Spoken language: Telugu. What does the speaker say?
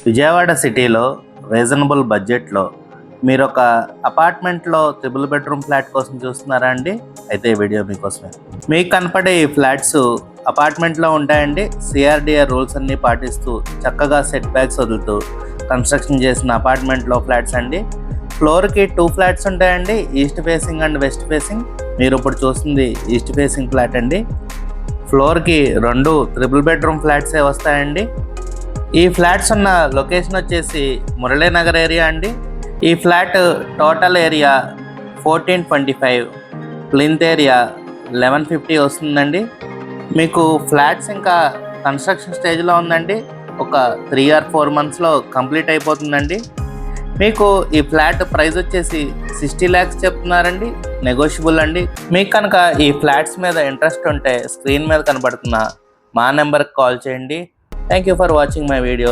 విజయవాడ సిటీలో రీజనబుల్ బడ్జెట్లో మీరు ఒక అపార్ట్మెంట్లో ట్రిపుల్ బెడ్రూమ్ ఫ్లాట్ కోసం చూస్తున్నారా అండి? అయితే ఈ వీడియో మీకోసమే. మీకు కనపడే ఈ ఫ్లాట్స్ అపార్ట్మెంట్లో ఉంటాయండి. సిఆర్డిఏ రూల్స్ అన్నీ పాటిస్తూ చక్కగా సెట్ బ్యాక్స్ వదులుతూ కన్స్ట్రక్షన్ చేసిన అపార్ట్మెంట్లో ఫ్లాట్స్ అండి. ఫ్లోర్కి 2 ఫ్లాట్స్ ఉంటాయండి, east facing and west facing. మీరు ఇప్పుడు చూస్తుంది ఈస్ట్ ఫేసింగ్ ఫ్లాట్ అండి. ఫ్లోర్కి 2 ట్రిపుల్ బెడ్రూమ్ ఫ్లాట్సే వస్తాయండి. ఈ ఫ్లాట్స్ ఉన్న లొకేషన్ వచ్చేసి మురళీనగర్ ఏరియా అండి. ఈ flat total area 1425, plinth area 1150 వస్తుందండి. మీకు ఫ్లాట్స్ ఇంకా కన్స్ట్రక్షన్ స్టేజ్లో ఉందండి. ఒక 3 or 4 monthsలో కంప్లీట్ అయిపోతుందండి. మీకు ఈ ఫ్లాట్ ప్రైస్ వచ్చేసి 60 lakhs చెప్తున్నారండి, నెగోషియబుల్ అండి. మీకు కనుక ఈ ఫ్లాట్స్ మీద ఇంట్రెస్ట్ ఉంటే స్క్రీన్ మీద కనబడుతున్న మా నెంబర్కి కాల్ చేయండి. Thank you for watching my video.